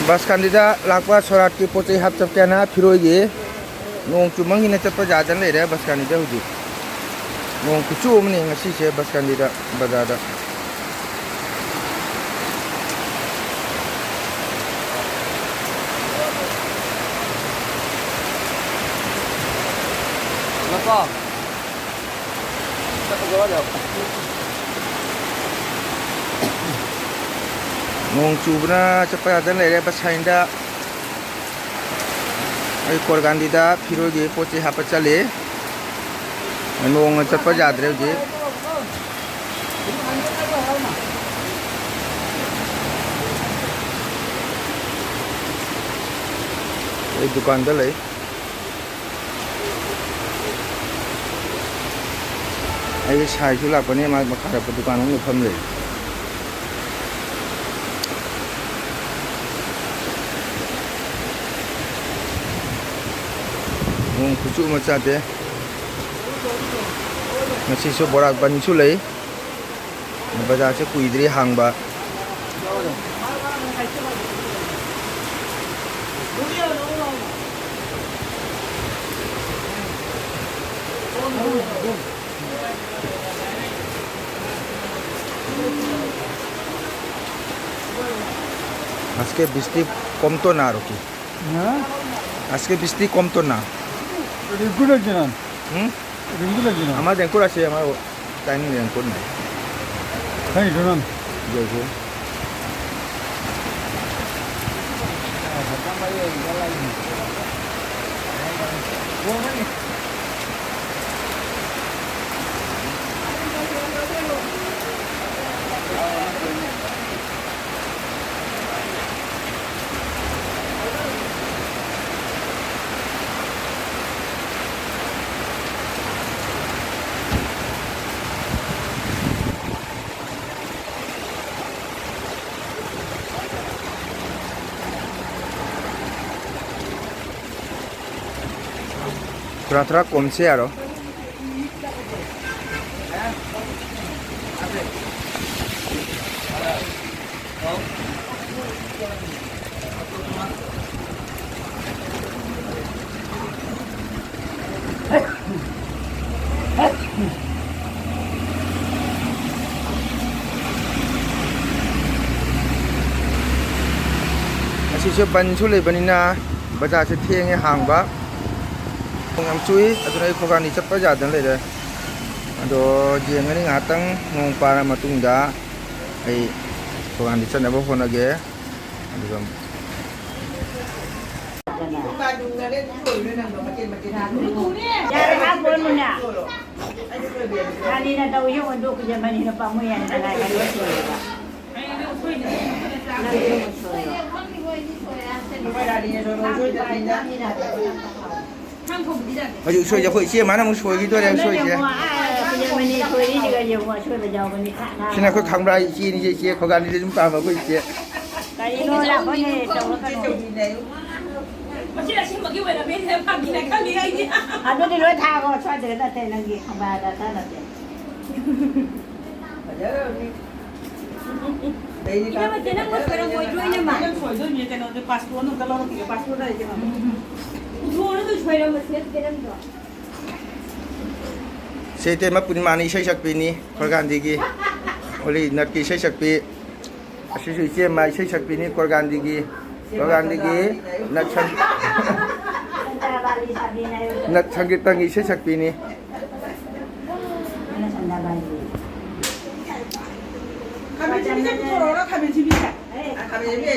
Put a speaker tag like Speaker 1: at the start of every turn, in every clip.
Speaker 1: बस कांदीदा लाकवा सोराट की पोचे हाथ चपके ना फिरोगे नोंग चुमंगी ने चप्पा जादन ले रहे बस कांदीदा हुई नोंग कुछ उमने ngasi से बस कांदीदा बाजारा
Speaker 2: Apa? Kita pergi aja.
Speaker 1: nong chubna chapa jadan le re bas hainda ai korgandi da phiroge poche hapa chale nong chapa jadre je ai dukan da le ai sai chu la pane ma khara pa dukan ng pham le nong kucu macam deh masih so borak ban su lei bazar se kui diri hang ba aske bisti kom to na roki aske bisti kom to na
Speaker 2: Regular jalan. Regular jalan.
Speaker 1: Amar jengkol ashe amar timing jengkol nahi.
Speaker 2: Hai jalan.
Speaker 1: Jauh. Thora kom se aro masih se ban chu le banina bazar se thieng e hang ba ngam chui adunai khoga ni chappa jadan le de ado jengani ngatang ngong para matung da ai khoga ni chana bo phona ge adugam
Speaker 3: Jangan apa pun ya. Kali nak tahu yang untuk kerja mana nak pamu yang nak kali itu.
Speaker 1: ayo soi ja khoi che mana mu soi gi to le soi che sina ko khang brai chi ni che khoga ni jum pa ma ko che
Speaker 3: kali lo la ko ni tahu kan ni.
Speaker 4: Macam nak siapa kita nak beli apa kita kali ini.
Speaker 3: Ada di luar thago soal dia dah tenang gi khabar dah dah dah.
Speaker 4: Kita macam nak buat kerana buat jual ni mah. Jual tu jual nama siapa kerana tu.
Speaker 1: se te ma pun mani sai sak pi ni khogan di gi oli nat ki sai sak pi asi sui che mai sai sak pi ni khogan di gi nat chan nat changit tangi sai sak pi ni
Speaker 4: Kami jadi kan tu orang kami jadi kan. Kami jadi.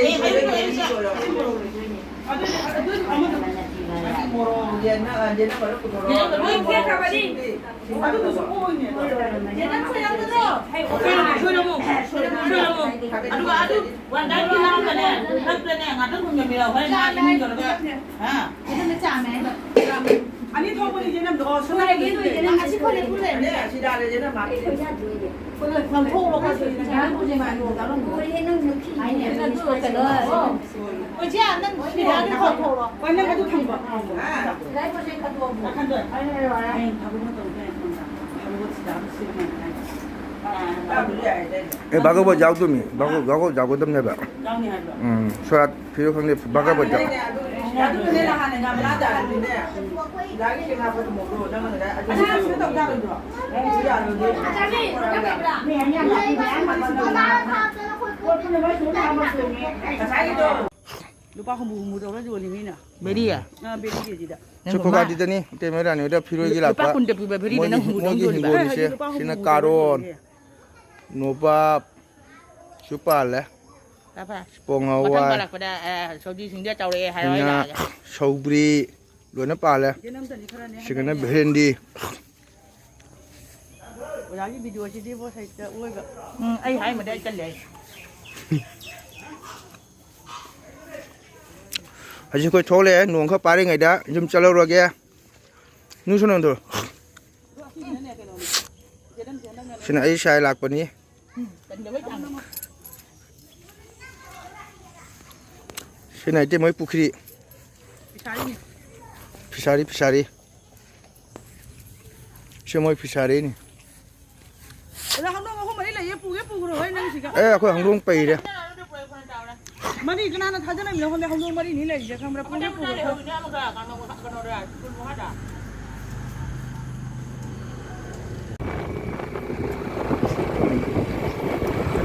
Speaker 4: Dia nak baru kudo. Dia kami ni. Aduh tu semua ni. Dia nak saya tu tu. Aduh, wanita kita mana? Nak mana? Ngatur punya mila. Hari ni kalau ha. Kita macam mana? Ani tahu pun dia nak doa. Semua lagi tu dia nak asyik boleh. Asyik dah dia nak mati. Kalau tahu lokal dia nak boleh mahu. Kalau boleh nak mungkin. Ini nak tu kalau. Macam nak dia nak tahu lo. Kau nak tu thampa. Rai boleh kau tu. Akan tu. Ai rai rai. Aku nak tahu kan. Aku buat sedap sikit.
Speaker 1: 에 바가버 자고미 바고 자고 덤네바
Speaker 4: ကြောင်းနေဟာတော့
Speaker 1: 소라 필요 강네 바가버 자
Speaker 4: ဒါတို့လည်းလာဟာနေကမလာကြတယ်နဲ့လာကြီးကဘာလို့မလို့တော့လည်းအကျိုးတော့ကြလို့တော့အဲဒီကြလို့ဒီ
Speaker 3: 没人家来，没人嘛，我出来我手上没水呢。
Speaker 4: ဆိုင်တော့လူပါခမှုမှုတော့ကြိုနေနေတာ
Speaker 5: 베리야.
Speaker 4: အာဘေးကြီးကြီးတာ
Speaker 1: 초코가 디더니 때문에 다 필요 얘기라
Speaker 5: 빠 군데 부베 베리 되는 후 좀.
Speaker 1: 시나 까론 노바 슈팔레
Speaker 5: 따봐.
Speaker 1: 뽕아와
Speaker 5: 어떤 거라 거다. 소지 신데 짜오래 하여야.
Speaker 1: 샤우브리 로나 팔레
Speaker 4: ဒီနမ်တန်ဒီခရနေ
Speaker 1: 시그나 베렌디
Speaker 4: ဘုရားကြီးဗီဒီယိုရှိသေးဖို့ဆိုင်တဲ့ဦးက
Speaker 5: ai hay mà đây chân lệ.
Speaker 1: 아직 그 초래 농가 빠르 가이다 좀 잘라러게 누수는 들 신나 이 샤이 락버니
Speaker 5: Chân được mấy thằng.
Speaker 1: 신나 이때 뭐 부크리
Speaker 4: ဒီဆိုင်
Speaker 1: 피사리 시모이 피사리니
Speaker 4: ဘယ်တော့ဟောမလေးလေရပူကတော့ဟဲ့နေစီက
Speaker 1: 에 그 항동 빼이래
Speaker 4: မနီကနာထားကြနေမလို့ဟောမမလေးနေလေရခံမပူရပူတော့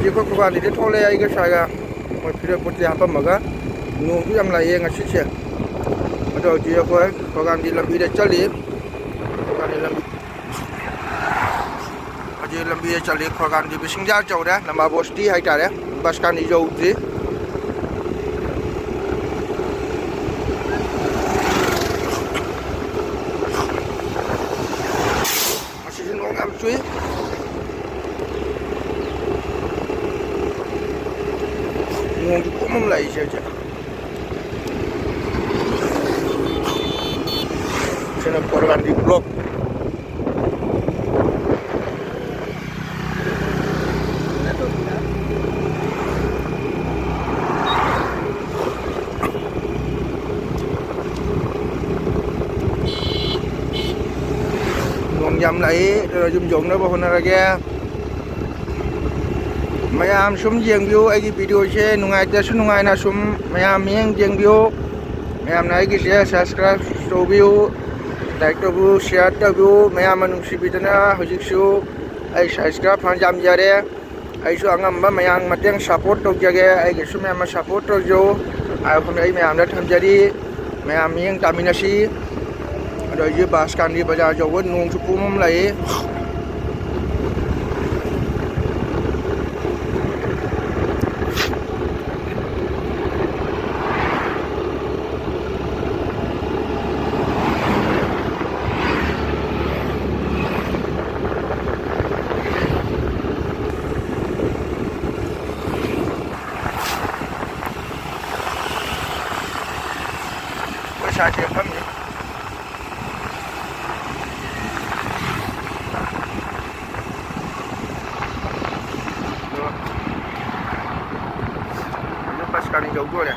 Speaker 1: 이거 그거 아니래 초래야 이거 샤가 뭐 필요 못지 한번 먹어 농도 양라에 같이 쳐 어저 뒤에 거간 딜람비에 잘리 거간 딜람비 Ajay लंबी चले खगान दी बिसिंजा Chaura number बोस्टी हाइटारे बस का निजो उतरी असिजन ओंगाम चुई ngông cũng lại chơi chơi cho nên khagaन di blok nhầm lại rồi dùng dụng nó bao nhiêu ra mày am sum giang view ai cái video xe nung ai ta sum nung ai na sum mày am miếng giang view mày am này cái share subscribe to view like to view share to view mày am nung si video na hujik su ai subscribe phan jam jare ai su angam ba mày am mateng support to jage ai cái su mày am support to jo ai không ai mày am đã tham gia đi mày am miếng taminasi rồi dưới bus can đi bây giờ cho quên nung chụp mắm lại cái sai chuyện lắm nhỉ pas kali jauh tu ya.